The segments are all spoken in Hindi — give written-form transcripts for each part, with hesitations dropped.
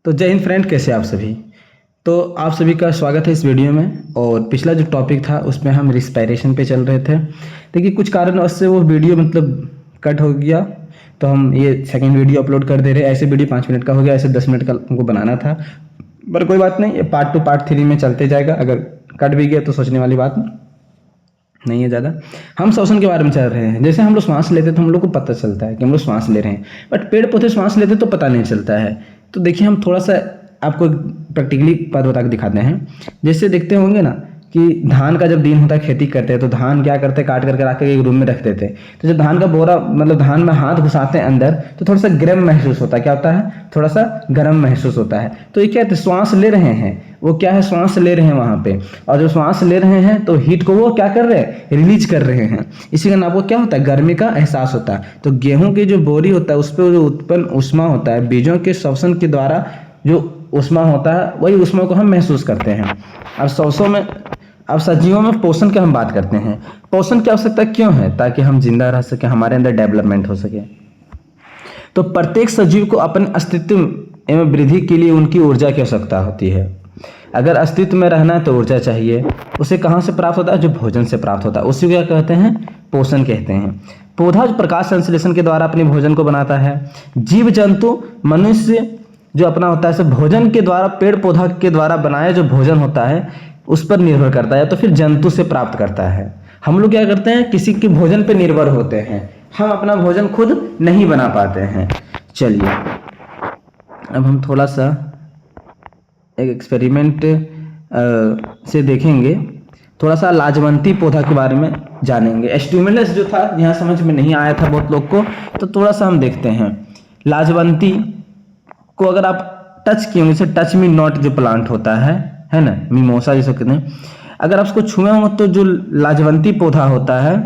तो जय हिंद फ्रेंड, कैसे आप सभी। तो आप सभी का स्वागत है इस वीडियो में। और पिछला जो टॉपिक था उसमें हम रिस्पायरेशन पे चल रहे थे। देखिए कुछ कारणवश से वो वीडियो कट हो गया, तो हम ये सेकंड वीडियो अपलोड कर दे रहे हैं। ऐसे वीडियो 5 मिनट का हो गया, ऐसे 10 मिनट का हमको बनाना था, पर कोई बात नहीं, ये पार्ट 2 पार्ट 3 में चलते जाएगा। अगर कट भी गया तो सोचने वाली बात नहीं है ज़्यादा। हम श्वसन के बारे में चल रहे हैं। जैसे हम लोग श्वास लेते तो हम लोग को पता चलता है कि हम लोग श्वास ले रहे हैं, बट पेड़ पौधे श्वास लेते तो पता नहीं चलता है। तो देखिए हम थोड़ा सा आपको प्रैक्टिकली बात बता के दिखाते हैं। जैसे देखते होंगे ना कि धान का जब दिन होता है, खेती करते हैं, तो धान क्या करते हैं, काट करके रख के एक रूम में रख देते हैं। तो जब धान का बोरा धान में हाथ घुसाते हैं अंदर, तो थोड़ा सा गर्म महसूस होता है। क्या होता है? थोड़ा सा गर्म महसूस होता है। तो ये क्या है, श्वास ले रहे हैं, वो क्या है, श्वास ले रहे हैं वहां पे। और जो श्वास ले रहे हैं तो हीट को वो क्या कर रहे हैं, रिलीज कर रहे हैं। इसी कारण आपको क्या होता है, गर्मी का एहसास होता है। तो गेहूं की जो बोरी होता है उस पर जो उत्पन्न ऊष्मा होता है, बीजों के श्वसन के द्वारा जो ऊष्मा होता है, वही ऊष्मा को हम महसूस करते हैं। अब सजीवों में पोषण की हम बात करते हैं। पोषण की आवश्यकता क्यों है? ताकि हम जिंदा रह सके, हमारे अंदर डेवलपमेंट हो सके। तो प्रत्येक सजीव को अपने अस्तित्व एवं वृद्धि के लिए उनकी ऊर्जा की आवश्यकता होती है। अगर अस्तित्व में रहना है तो ऊर्जा चाहिए। उसे कहाँ से प्राप्त होता है? जो भोजन से प्राप्त होता है, उसी को क्या कहते हैं, पोषण कहते हैं। पौधा प्रकाश संश्लेषण के द्वारा अपने भोजन को बनाता है। जीव जंतु मनुष्य जो अपना होता है, भोजन के द्वारा, पेड़ पौधा के द्वारा बनाया जो भोजन होता है उस पर निर्भर करता है, तो फिर जंतु से प्राप्त करता है। हम लोग क्या करते हैं, किसी के भोजन पर निर्भर होते हैं, हम अपना भोजन खुद नहीं बना पाते हैं। चलिए अब हम थोड़ा सा एक एक्सपेरिमेंट से देखेंगे, थोड़ा सा लाजवंती पौधा के बारे में जानेंगे। स्टिमुलस जो था यहाँ समझ में नहीं आया था बहुत लोग को, तो थोड़ा सा हम देखते हैं। लाजवंती को अगर आप टच किए, जैसे टच मी नॉट जो प्लांट होता है ना, मिमोसा जिसे कहते हैं, अगर आप उसको छुए हो तो जो लाजवंती पौधा होता है,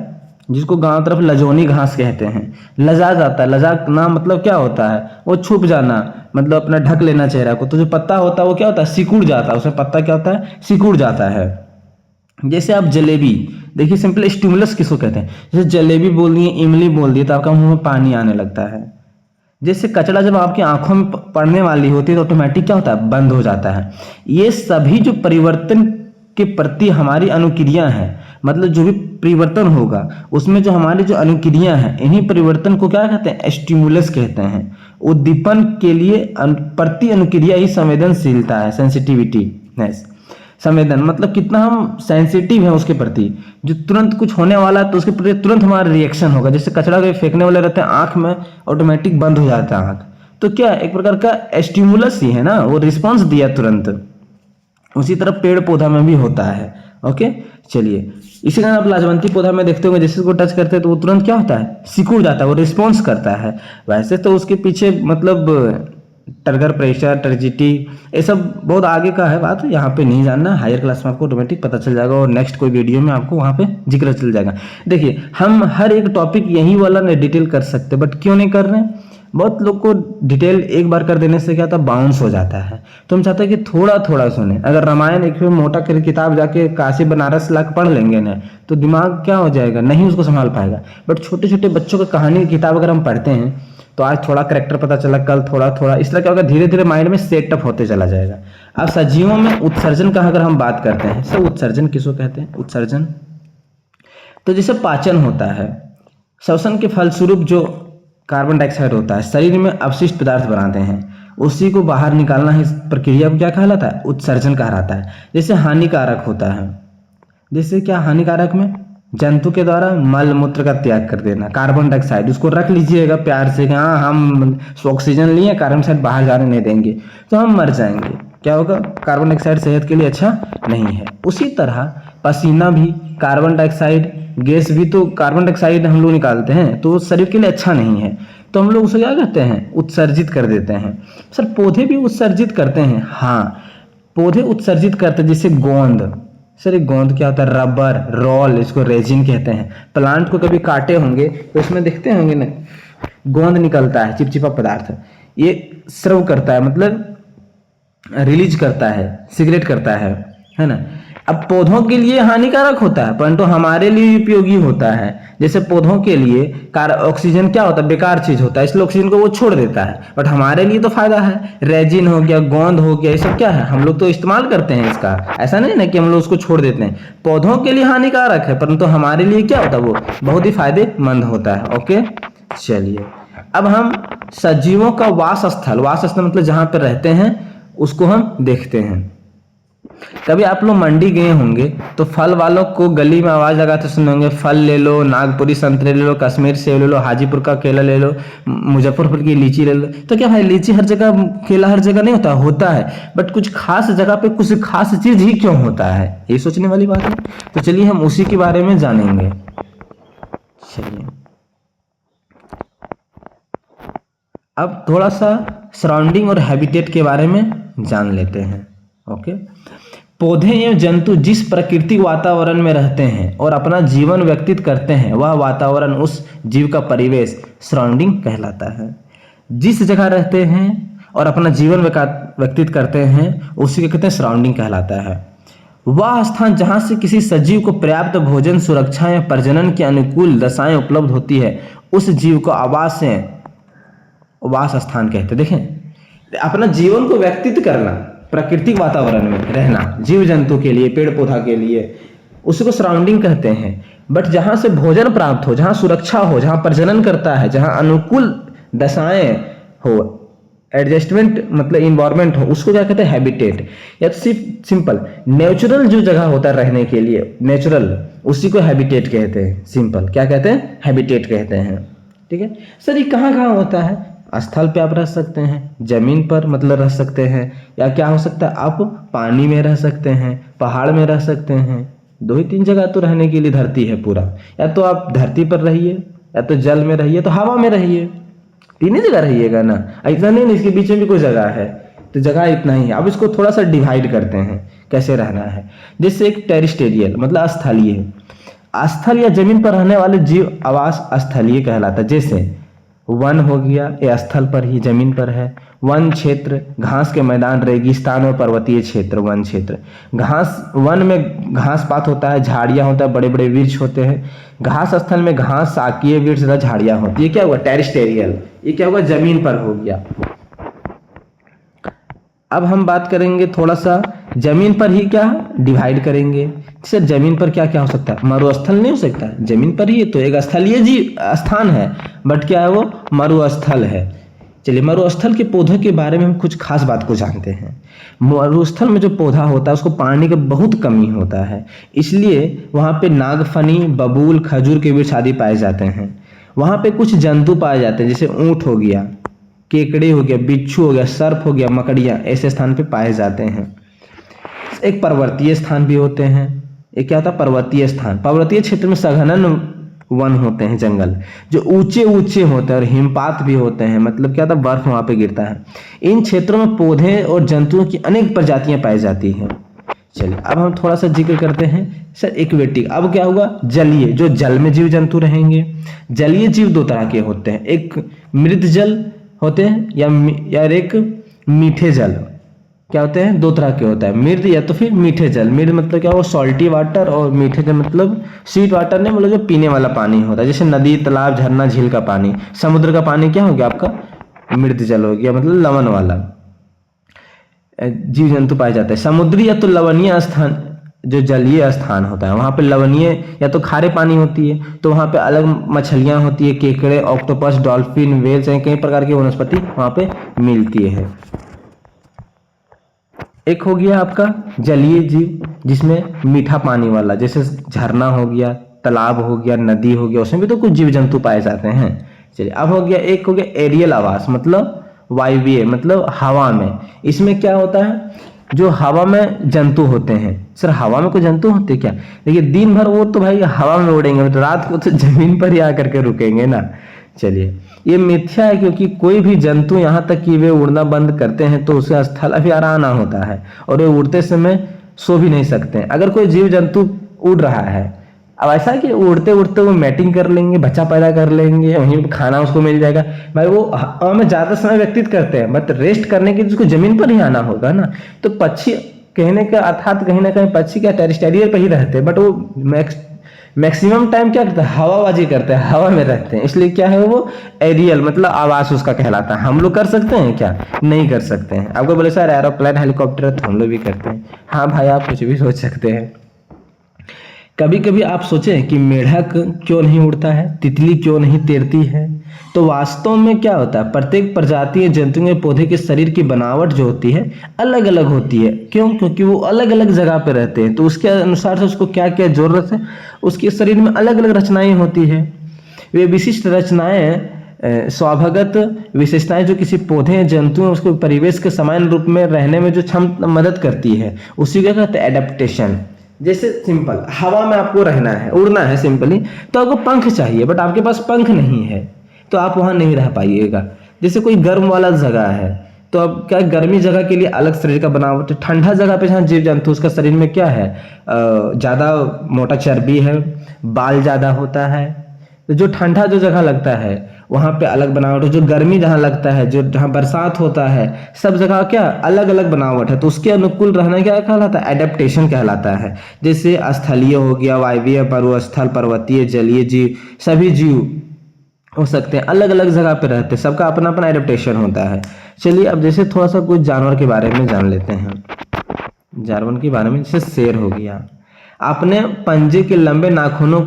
जिसको गांव तरफ लजोनी घास कहते हैं, लजा जाता है। लजा ना मतलब क्या होता है, वो छुप जाना, मतलब अपना ढक लेना चेहरा को। तो जो पत्ता होता है वो क्या होता है, सिकुड़ जाता है। उसमें पत्ता क्या होता है, सिकुड़ जाता है। जैसे आप जलेबी देखिए, सिंपल स्टिमुलस किसको कहते हैं, जैसे जलेबी बोल दिए, इमली बोल दिए, तो आपका मुंह में पानी आने लगता है। जैसे कचरा जब आपकी आंखों में पड़ने वाली होती है तो ऑटोमेटिक क्या होता है, बंद हो जाता है। ये सभी जो परिवर्तन के प्रति हमारी अनुक्रिया है, मतलब जो भी परिवर्तन होगा उसमें जो हमारी जो अनुक्रिया है, इन्हीं परिवर्तन को क्या कहते हैं, स्टिमुलस कहते हैं। उद्दीपन के लिए प्रति अनुक्रिया ही संवेदनशीलता है, सेंसिटिविटीनेस। संवेदन मतलब कितना हम सेंसिटिव हैं उसके प्रति। जो तुरंत कुछ होने वाला है तो उसके प्रति तुरंत हमारा रिएक्शन होगा। जैसे कचरा के फेंकने वाले रहते हैं, आंख में ऑटोमेटिक बंद हो जाता है आंख, तो क्या एक प्रकार का स्टिमुलस ही है ना, वो रिस्पॉन्स दिया तुरंत। उसी तरह पेड़ पौधा में भी होता है। ओके, चलिए इसी कारण आप लाजवंती पौधा में देखते होंगे, जैसे उसको टच करते हैं तो वो तुरंत क्या होता है, सिकुड़ जाता है, वो रिस्पॉन्स करता है। वैसे तो उसके पीछे टर्गर प्रेशर, टर्जिटी, ये सब बहुत आगे का है बात, यहाँ पे नहीं जानना। हायर क्लास में आपको ऑटोमेटिक पता चल जाएगा और नेक्स्ट कोई वीडियो में आपको वहाँ पे जिक्र चल जाएगा। देखिए हम हर एक टॉपिक यही वाला नहीं डिटेल कर सकते, बट क्यों नहीं कर रहे हैं, बहुत लोग को डिटेल एक बार कर देने से क्या होता है, बाउंस हो जाता है। तो हम चाहते हैं कि थोड़ा थोड़ा सुने। अगर रामायण एक मोटा कर किताब जाके काशी बनारस लाके पढ़ लेंगे ना, तो दिमाग क्या हो जाएगा, नहीं उसको संभाल पाएगा। बट छोटे छोटे बच्चों की कहानी की किताब अगर हम पढ़ते हैं तो आज थोड़ा करेक्टर पता चला, कल थोड़ा थोड़ा, इस तरह क्या होगा, धीरे धीरे माइंड में सेटअप होते चला जाएगा। अब सजीवों में उत्सर्जन का अगर हम बात करते हैं, सर उत्सर्जन किसको कहते हैं, उत्सर्जन तो जैसे पाचन होता है, श्वसन के फलस्वरूप जो कार्बन डाइऑक्साइड होता है शरीर में अवशिष्ट पदार्थ बनाते हैं, उसी को बाहर निकालना है। इस प्रक्रिया को क्या कहलाता है, उत्सर्जन कहलाता है। जैसे हानिकारक होता है, जैसे क्या हानिकारक में, जंतु के द्वारा मल मूत्र का त्याग कर देना, कार्बन डाइऑक्साइड उसको रख लीजिएगा प्यार से कि हाँ हम ऑक्सीजन लिए, कार्बन डाइऑक्साइड बाहर जाने नहीं देंगे तो हम मर जाएंगे। क्या होगा, कार्बन डाइऑक्साइड सेहत के लिए अच्छा नहीं है। उसी तरह पसीना भी कार्बन डाइऑक्साइड गैस भी, तो कार्बन डाइऑक्साइड हम लोग निकालते हैं तो शरीर के लिए अच्छा नहीं है, तो हम लोग उसे क्या कहते हैं, उत्सर्जित कर देते हैं। सर पौधे भी उत्सर्जित करते हैं, हाँ पौधे उत्सर्जित करते हैं। जैसे गोंद, सर ये गोंद क्या होता है, रबर, रोल, इसको रेजिन कहते हैं। प्लांट को कभी काटे होंगे तो इसमें देखते होंगे ना, गोंद निकलता है, चिपचिपा पदार्थ, ये स्रव करता है, मतलब रिलीज करता है, सिगरेट करता है ना। अब पौधों के लिए हानिकारक होता है परंतु हमारे लिए उपयोगी होता है। जैसे पौधों के लिए ऑक्सीजन क्या होता है, बेकार चीज होता है, इसलिए ऑक्सीजन को वो छोड़ देता है, बट हमारे लिए तो फायदा है। रेजिन हो गया, गोंद हो गया, ये सब क्या है, हम लोग तो इस्तेमाल करते हैं इसका, ऐसा नहीं ना कि हम लोग उसको छोड़ देते हैं। पौधों के लिए हानिकारक है परंतु हमारे लिए क्या होता है, वो बहुत ही फायदेमंद होता है। ओके, चलिए अब हम सजीवों का वास स्थल मतलब जहां पर रहते हैं उसको हम देखते हैं। कभी आप लोग मंडी गए होंगे तो फल वालों को गली में आवाज लगाते सुने होंगे, फल ले लो, नागपुरी संतरे ले लो, कश्मीर सेब ले लो, हाजीपुर का केला ले लो, मुजफ्फरपुर की लीची ले लो। तो क्या भाई लीची हर जगह, केला हर जगह नहीं होता, होता है, बट कुछ खास जगह पे कुछ खास चीज ही क्यों होता है, ये सोचने वाली बात है। तो चलिए हम उसी के बारे में जानेंगे। चलिए अब थोड़ा सा सराउंडिंग और हैबिटेट के बारे में जान लेते हैं। ओके, पौधे एवं जंतु जिस प्राकृतिक वातावरण में रहते हैं और अपना जीवन व्यतीत करते हैं वह वातावरण उस जीव का परिवेश सराउंडिंग कहलाता है। जिस जगह रहते हैं और अपना जीवन व्यतीत करते हैं उसी को कहते हैं सराउंडिंग कहलाता है। वह स्थान जहां से किसी सजीव को पर्याप्त भोजन, सुरक्षा या प्रजनन की अनुकूल दशाएं उपलब्ध होती है उस जीव को वास स्थान कहते हैं। देखें, अपना जीवन को व्यतीत करना, प्राकृतिक वातावरण में रहना, जीव जंतु के लिए, पेड़ पौधा के लिए, उसको सराउंडिंग कहते हैं। बट जहां से भोजन प्राप्त हो, जहां सुरक्षा हो, जहां प्रजनन करता है, जहां अनुकूल दशाएं हो, एडजस्टमेंट मतलब इन्वायरमेंट हो, उसको क्या कहते हैं, हैबिटेट। या तो सिर्फ सिंपल नेचुरल जो जगह होता है रहने के लिए, नेचुरल, उसी को हैबिटेट कहते हैं। सिंपल क्या कहते हैं, हैबिटेट कहते हैं। ठीक है सर, ये कहाँ कहाँ होता है? स्थल पे आप रह सकते हैं, जमीन पर मतलब रह सकते हैं, या क्या हो सकता है, आप पानी में रह सकते हैं, पहाड़ में रह सकते हैं। 2 ही 3 जगह तो रहने के लिए धरती है पूरा। या तो आप धरती पर रहिए, या तो जल में रहिए, तो हवा में रहिए, 3 ही जगह रहिएगा ना। ऐसा नहीं, इसके बीच में भी कोई जगह है, तो जगह इतना ही है। अब इसको थोड़ा सा डिवाइड करते हैं कैसे रहना है। जैसे एक टेरिस्टेरियल मतलब स्थलीय, स्थल या जमीन पर रहने वाले जीव आवास स्थलीय कहलाता है। जैसे वन हो गया, ये स्थल पर ही, जमीन पर है। वन क्षेत्र, घास के मैदान, रेगिस्तान और पर्वतीय क्षेत्र। वन क्षेत्र, घास, वन में घास पात होता है, झाड़ियां होता है, बड़े बड़े वृक्ष होते हैं। घास स्थल में घास, साकीय वृक्ष तथा झाड़ियां होती है। क्या हुआ, टेरिस्टेरियल। ये क्या हुआ, जमीन पर हो गया। अब हम बात करेंगे थोड़ा सा जमीन पर ही क्या डिवाइड करेंगे। सर जमीन पर क्या क्या हो सकता है, मरुस्थल नहीं हो सकता, जमीन पर ही तो एक स्थलीय स्थान है, बट क्या है वो, मरुस्थल है। चलिए मरुस्थल के पौधों के बारे में हम कुछ खास बात को जानते हैं। मरुस्थल में जो पौधा होता है उसको पानी का बहुत कमी होता है, इसलिए वहाँ पे नागफनी, बबूल, खजूर के वृक्ष आदि पाए जाते हैं। वहाँ पे कुछ जंतु पाए जाते हैं, जैसे ऊंट हो गया, केकड़े हो गया, बिच्छू हो गया, सर्प हो गया, मकड़ियाँ ऐसे स्थान पे पाए जाते हैं। एक पर्वतीय स्थान भी होते हैं। एक क्या होता है, पर्वतीय स्थान। पर्वतीय क्षेत्र में सघनन वन होते हैं, जंगल जो ऊंचे ऊंचे होते हैं और हिमपात भी होते हैं, मतलब क्या होता है, बर्फ वहां पे गिरता है। इन क्षेत्रों में पौधे और जंतुओं की अनेक प्रजातियां पाई जाती हैं। चलिए अब हम थोड़ा सा जिक्र करते हैं सर एक्वेटिक। अब क्या हुआ, जलीय, जो जल में जीव जंतु रहेंगे। जलीय जीव 2 तरह के होते हैं, एक मृत जल होते हैं या एक मीठे जल। क्या होते हैं, 2 तरह के होता है, मृद या तो फिर मीठे जल। मृद मतलब क्या हुआ, सॉल्टी वाटर, और मीठे जल मतलब स्वीट वाटर नहीं, मतलब जो पीने वाला पानी होता है, जैसे नदी, तालाब, झरना, झील का पानी। समुद्र का पानी क्या हो गया आपका, मृद जल हो गया, मतलब लवण वाला। जीव जंतु पाए जाते हैं। समुद्री या तो लवणीय स्थान, जो जलीय स्थान होता है वहां पे लवणीय या तो खारे पानी होती है, तो वहां पे अलग मछलियां होती है, केकड़े, ऑक्टोपस, डॉल्फिन, वेल्स, कई प्रकार की वनस्पति वहां पे मिलती है। एक हो गया आपका जलीय जीव जिसमें मीठा पानी वाला, जैसे झरना हो गया, तालाब हो गया, नदी हो गया, उसमें भी तो कुछ जीव जंतु पाए जाते हैं। चलिए अब हो गया, एक हो गया एरियल आवास, मतलब वायवीय, मतलब हवा में। इसमें क्या होता है, जो हवा में जंतु होते हैं। सर हवा में कोई जंतु होते क्या, देखिए दिन भर वो तो भाई हवा में उड़ेंगे, तो रात को तो जमीन पर ही आकर के रुकेंगे ना। चलिए ये मिथ्या है, क्योंकि कोई भी जंतु यहाँ तक कि वे उड़ना बंद करते हैं तो उसे स्थल अभियाना होता है, और वे उड़ते समय सो भी नहीं सकते हैं। अगर कोई जीव जंतु उड़ रहा है, अब ऐसा है कि उड़ते उड़ते वो मैटिंग कर लेंगे, बच्चा पैदा कर लेंगे, वहीं पे खाना उसको मिल जाएगा, भाई वो हवा में ज्यादा समय व्यतीत करते हैं, बट रेस्ट करने के लिए उसको जमीन पर ही आना होगा ना। तो पक्षी कहने का अर्थात कहीं ना कहीं पक्षी क्या टेरिस्टेरियर पे ही रहते हैं, बट वो मैक्सिमम टाइम क्या करते हैं, हवाबाजी करते हैं, हवा में रहते हैं, इसलिए क्या है वो एरियल मतलब आवास उसका कहलाता है। हम लोग कर सकते हैं क्या? नहीं कर सकते हैं। आपको बोले सर एरोप्लेन हेलीकॉप्टर तो हम लोग भी करते हैं। हाँ भाई, आप कुछ भी सोच सकते हैं। कभी कभी आप सोचें कि मेढक क्यों नहीं उड़ता है, तितली क्यों नहीं तैरती है? तो वास्तव में क्या होता है, प्रत्येक प्रजाति जंतु के पौधे के शरीर की बनावट जो होती है अलग अलग होती है। क्यों? क्योंकि वो अलग अलग जगह पे रहते हैं, तो उसके अनुसार से उसको क्या क्या जरूरत है, उसके शरीर में अलग अलग रचनाएं होती है। वे विशिष्ट रचनाएं स्वभावगत विशेषताएं जो किसी पौधे या जंतु में उसको परिवेश के समान रूप में रहने में जो क्षम मदद करती है, उसी को कहते हैं एडेप्टेशन। जैसे सिंपल हवा में आपको रहना है, उड़ना है सिंपली, तो आपको पंख चाहिए, बट आपके पास पंख नहीं है तो आप वहां नहीं रह पाइएगा। जैसे कोई गर्म वाला जगह है तो अब क्या, गर्मी जगह के लिए अलग शरीर का बनावट, ठंडा जगह पे जहाँ जीव जंतु उसका शरीर में क्या है, ज्यादा मोटा चर्बी है, बाल ज्यादा होता है, तो जो ठंडा जो जगह लगता है वहां पे अलग बनावट है, जो गर्मी जहाँ लगता है, जो जहाँ बरसात होता है, सब जगह क्या अलग अलग बनावट है, तो उसके अनुकूल रहना क्या कहलाता है, एडेप्टेशन कहलाता है। जैसे स्थलीय हो गया, वायवीय, पर्वतस्थल, पर्वतीय, जलीय जीव, सभी जीव हो सकते हैं अलग अलग जगह पे रहते हैं, सबका अपना अपना एडेप्टेशन होता है। चलिए अब जैसे थोड़ा सा कुछ जानवर के बारे में जान लेते हैं। जानवर के बारे में जैसे शेर हो गया, अपने पंजे के लंबे नाखूनों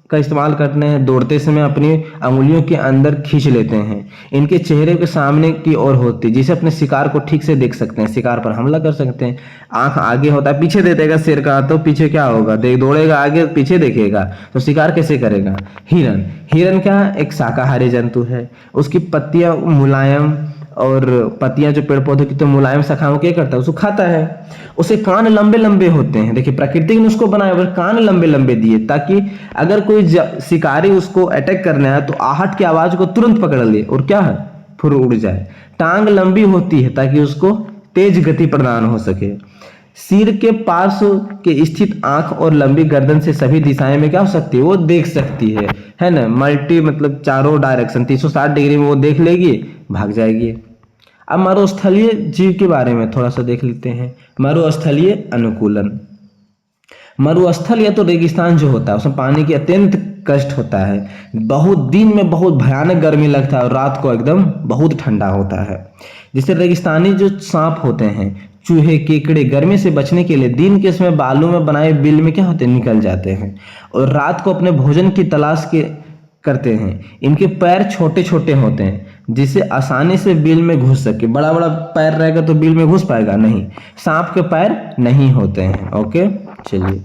का इस्तेमाल करते हैं, दौड़ते समय अपनी अंगुलियों के अंदर खींच लेते हैं। इनके चेहरे के सामने की ओर होती है, जिसे अपने शिकार को ठीक से देख सकते हैं, शिकार पर हमला कर सकते हैं। आंख आगे होता है, पीछे दे देगा शेर का, तो पीछे क्या होगा, देख दौड़ेगा आगे, पीछे देखेगा तो शिकार कैसे करेगा। हिरन, हिरन क्या एक शाकाहारी जंतु है, उसकी पत्तियां मुलायम और पत्तियां जो पेड़ पौधे की तो मुलायम शाखाओं क्या करता है, उसको खाता है। उसे कान लंबे लंबे होते हैं, देखिए प्रकृति ने उसको बनाया और कान लंबे लंबे दिए ताकि अगर कोई शिकारी उसको अटैक करने आए तो आहट की आवाज को तुरंत पकड़ ले और क्या है, फिर उड़ जाए। टांग लंबी होती है ताकि उसको तेज गति प्रदान हो सके। सिर के पास के स्थित आंख और लंबी गर्दन से सभी दिशाएं में क्या हो सकती है, वो देख सकती है ना, मल्टी मतलब चारों डायरेक्शन 360 डिग्री में वो देख लेगी, भाग जाएगी। अब मरुस्थलीय जीव के बारे में थोड़ा सा देख लेते हैं। मरुस्थलीय अनुकूलन, मरुस्थल या तो रेगिस्तान जो होता है उसमें पानी की अत्यंत कष्ट होता है, बहुत दिन में बहुत भयानक गर्मी लगता है और रात को एकदम बहुत ठंडा होता है। जैसे रेगिस्तानी जो सांप होते हैं, चूहे, केकड़े गर्मी से बचने के लिए दिन के समय बालू में बनाए बिल में क्या होते हैं, निकल जाते हैं और रात को अपने भोजन की तलाश के करते हैं। इनके पैर छोटे छोटे होते हैं जिससे आसानी से बिल में घुस सके। बड़ा बड़ा पैर रहेगा तो बिल में घुस पाएगा नहीं, सांप के पैर नहीं होते हैं। ओके, चलिए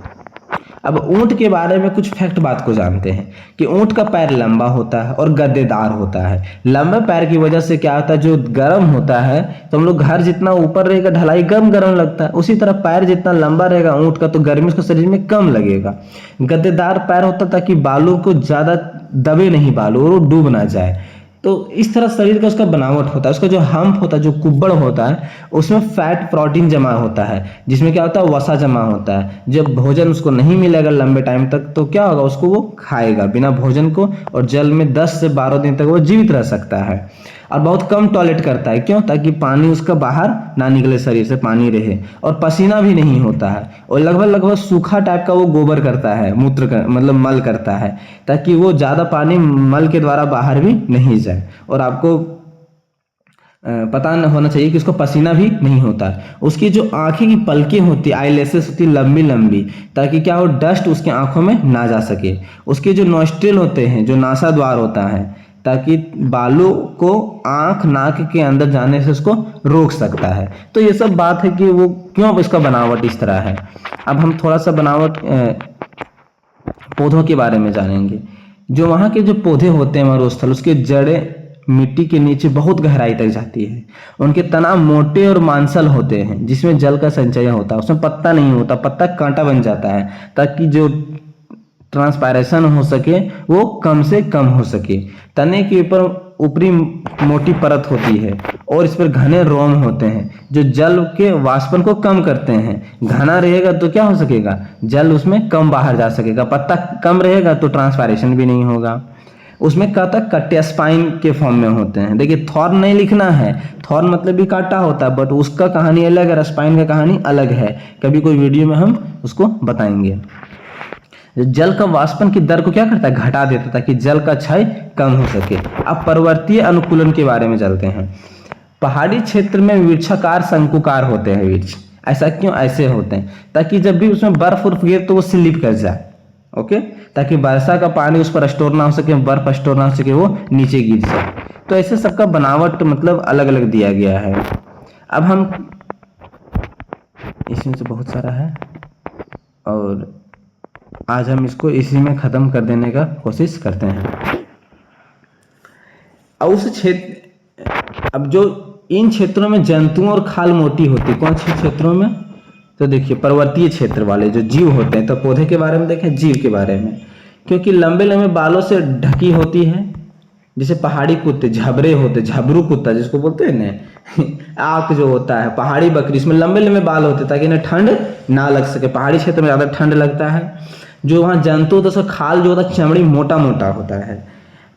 अब ऊंट के बारे में कुछ फैक्ट बात को जानते हैं कि ऊंट का पैर लंबा होता है और गद्देदार होता है। लंबे पैर की वजह से क्या होता है, जो गर्म होता है, तो हम लोग घर जितना ऊपर रहेगा ढलाई कम गर्म लगता है, उसी तरह पैर जितना लंबा रहेगा ऊंट का तो गर्मी उसके शरीर में कम लगेगा। गद्देदार पैर होता है ताकि बालों को ज्यादा दबे नहीं बालू और वो डूब ना जाए। तो इस तरह शरीर का उसका बनावट होता है। उसका जो हम्प होता है, जो कुब्बड़ होता है, उसमें फैट प्रोटीन जमा होता है, जिसमें क्या होता है, वसा जमा होता है। जब भोजन उसको नहीं मिलेगा लंबे टाइम तक तो क्या होगा, उसको वो खाएगा बिना भोजन को, और जल में 10 से 12 दिन तक वो जीवित रह सकता है। और बहुत कम टॉयलेट करता है, क्यों, ताकि पानी उसका बाहर ना निकले, शरीर से पानी रहे, और पसीना भी नहीं होता है, और लगभग सूखा टाइप का वो गोबर करता है, मूत्र कर, मतलब मल करता है, ताकि वो ज्यादा पानी मल के द्वारा बाहर भी नहीं जाए। और आपको पता न होना चाहिए कि उसको पसीना भी नहीं होता है। उसकी जो आंखें की पलकें होती, आईलेसेस होती लंबी लंबी, ताकि क्या हो, डस्ट उसके आंखों में ना जा सके। उसके जो नॉस्ट्रिल होते हैं, जो नासा द्वार होता है, ताकि बालू को आंख नाक के अंदर जाने से उसको रोक सकता है। तो ये सब बात है कि वो क्यों इसका बनावट इस तरह है। अब हम थोड़ा सा बनावट पौधों के बारे में जानेंगे। जो वहाँ के जो पौधे होते हैं मरुस्थल, उसके जड़ें मिट्टी के नीचे बहुत गहराई तक जाती है। उनके तना मोटे और मांसल होते हैं, जिसमें जल का संचय होता है। उसमें पत्ता नहीं होता, पत्ता कांटा बन जाता है, ताकि जो ट्रांसपायरेशन हो सके वो कम से कम हो सके। तने के ऊपर ऊपरी मोटी परत होती है और इस पर घने रोम होते हैं, जो जल के वाष्पन को कम करते हैं। घना रहेगा तो क्या हो सकेगा, जल उसमें कम बाहर जा सकेगा। पत्ता कम रहेगा तो ट्रांसपायरेशन भी नहीं होगा। उसमें क्या होता है, कटे स्पाइन के फॉर्म में होते हैं। देखिए थॉर्न नहीं लिखना है, थॉर्न मतलब भी कांटा होता है, बट उसका कहानी अलग है, स्पाइन का कहानी अलग है। कभी कोई वीडियो में हम उसको बताएंगे। जल का वाष्पन की दर को क्या करता है, घटा देता है, ताकि जल का क्षय कम हो सके। अब पर्वतीय अनुकूलन के बारे में चलते हैं। पहाड़ी क्षेत्र में वृक्षाकार शंकुकार होते हैं वृक्ष। ऐसा क्यों, ऐसे होते हैं ताकि जब भी उसमें बर्फ उर्फ गिरे तो वो स्लिप कर जाए, ओके, ताकि वर्षा का पानी उस पर स्टोर ना हो सके, बर्फ स्टोर ना हो सके, वो नीचे गिर जाए। तो ऐसे सबका बनावट मतलब अलग अलग दिया गया है। अब हम इसमें से बहुत सारा है और आज हम इसको इसी में ख़त्म कर देने का कोशिश करते हैं। और उस क्षेत्र, अब जो इन क्षेत्रों में जंतुओं और खाल मोटी होती है, कौन से क्षेत्रों में, तो देखिए पर्वतीय क्षेत्र वाले जो जीव होते हैं। तो पौधे के बारे में देखें, जीव के बारे में, क्योंकि लंबे लंबे बालों से ढकी होती है। जैसे पहाड़ी कुत्ते झबरे होते, झबरू कुत्ता जिसको बोलते हैं ना आंख जो होता है, पहाड़ी बकरी, इसमें लंबे लंबे बाल होते ताकि इन्हें ठंड ना लग सके। पहाड़ी क्षेत्र में ज़्यादा ठंड लगता है। जो वहाँ जंतु होता है उसका खाल जो होता है चमड़ी मोटा मोटा होता है।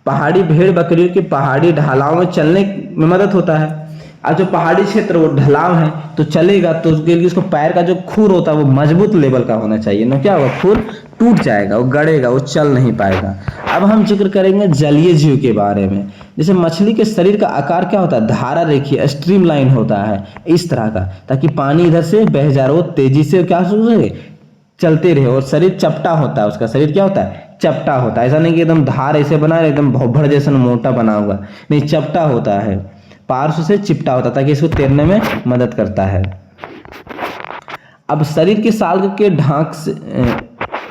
पहाड़ी भेड़ बकरियों की पहाड़ी ढलाव में चलने में मदद होता है। और जो पहाड़ी क्षेत्र वो ढलाव है तो चलेगा, तो उसके लिए उसको पैर का जो खुर होता है वो मजबूत लेवल का होना चाहिए, ना क्या होगा, खुर टूट जाएगा, वो गड़ेगा, वो चल नहीं पाएगा। अब हम जिक्र करेंगे जलीय जीव के बारे में। जैसे मछली के शरीर का आकार क्या होता है, धारा रेखीय स्ट्रीम लाइन होता है इस तरह का, ताकि पानी इधर से बह जा रहा हो, तेजी से क्या चलते रहे। और शरीर चपटा होता है, उसका शरीर क्या होता है, चपटा होता है। ऐसा नहीं कि एकदम धार ऐसे बना है एकदम भौभड़ जैसा मोटा बना हुआ, नहीं, चपटा होता है, पार्श्व से चिपटा होता है, ताकि इसको तैरने में मदद करता है। अब शरीर के साल्क के ढांक से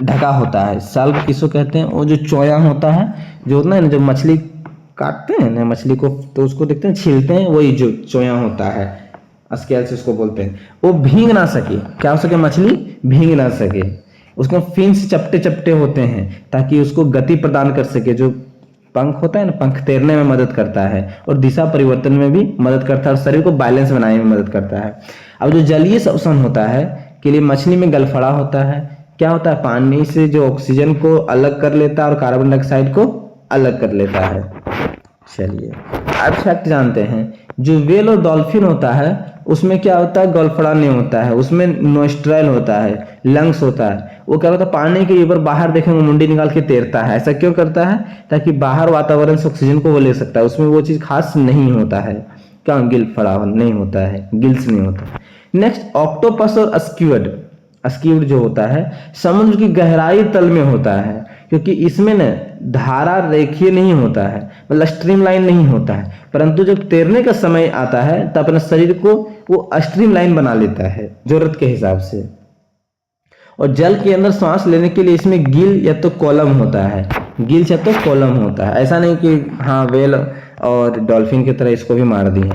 ढका होता है। साल्क किसको कहते हैं, वो जो चोया होता है, जो होता है ना, जो मछली काटते हैं ना मछली को, तो उसको देखते हैं छीलते हैं, वही जो चोया होता है, स्केल से उसको बोलते हैं। वो भींग ना सके, क्या हो सके, मछली भींग ना सके। उसके फिन्स चपटे चपटे होते हैं ताकि उसको गति प्रदान कर सके। जो पंख होता है ना, पंख तैरने में मदद करता है और दिशा परिवर्तन में भी मदद करता है और शरीर को बैलेंस बनाने में मदद करता है। अब जो जलीय श्वसन होता है के लिए मछली में गलफड़ा होता है। क्या होता है, पानी से जो ऑक्सीजन को अलग कर लेता है और कार्बन डाइऑक्साइड को अलग कर लेता है। चलिए अब फैक्ट जानते हैं। जो व्हेल और डॉल्फिन होता है उसमें क्या होता है, गलफड़ा नहीं होता है, उसमें नोस्ट्रल होता है, लंग्स होता है। वो क्या होता है, पानी के ऊपर बाहर देखेंगे मुंडी निकाल के तैरता है। ऐसा क्यों करता है, ताकि बाहर वातावरण से ऑक्सीजन को वो ले सकता है। उसमें वो चीज़ खास नहीं होता है, क्या गिलफड़ा नहीं होता है, गिल्स नहीं होता। नेक्स्ट ऑक्टोपस और स्क्विड। स्क्विड जो होता है समुद्र की गहराई तल में होता है, क्योंकि इसमें न धारा रेखीय नहीं होता है, मतलब स्ट्रीमलाइन नहीं होता है, परंतु जब तैरने का समय आता है तब अपने शरीर को वो स्ट्रीमलाइन बना लेता है जरूरत के हिसाब से। और जल के अंदर सांस लेने के लिए इसमें गिल या तो कॉलम होता है, गिल या तो कॉलम होता है। ऐसा नहीं कि हाँ व्हेल और डॉल्फिन की तरह इसको भी मार दिए।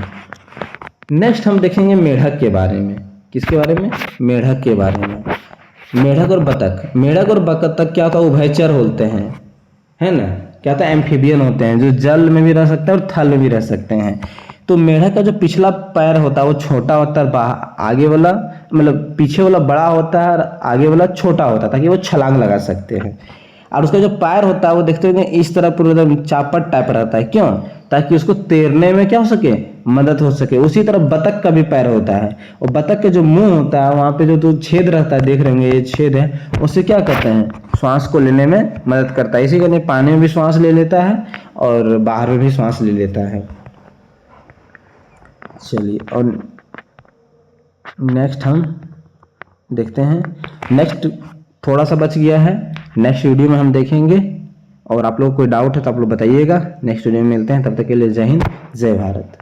नेक्स्ट हम देखेंगे मेढक के बारे में। किसके बारे में, मेढक के बारे में। मेढक और बतख, मेढक और बतख क्या होता है, उभयचर होते हैं, है ना, क्या होता है, एम्फीबियन होते हैं, जो जल में भी रह सकते हैं और थल में भी रह सकते हैं। तो मेढक का जो पिछला पैर होता है वो छोटा होता है, आगे वाला मतलब पीछे वाला बड़ा होता है और आगे वाला छोटा होता है, ताकि वो छलांग लगा सकते हैं। और उसका जो पैर होता है वो देखते होंगे इस तरह पूरा चापट टाइप रहता है, क्यों, ताकि उसको तैरने में क्या हो सके, मदद हो सके। उसी तरह बतख का भी पैर होता है, और बतख के जो मुंह होता है वहां पे जो छेद रहता है, देख रहे होंगे ये छेद है, उससे क्या करते हैं, श्वास को लेने में मदद करता है। इसी करके पानी में भी श्वास ले लेता है और बाहर में भी श्वास ले लेता है। चलिए और नेक्स्ट हम देखते हैं। नेक्स्ट थोड़ा सा बच गया है, नेक्स्ट वीडियो में हम देखेंगे। और आप लोग कोई डाउट है तो आप लोग बताइएगा। नेक्स्ट वीडियो में मिलते हैं, तब तक के लिए जय हिंद, जय भारत।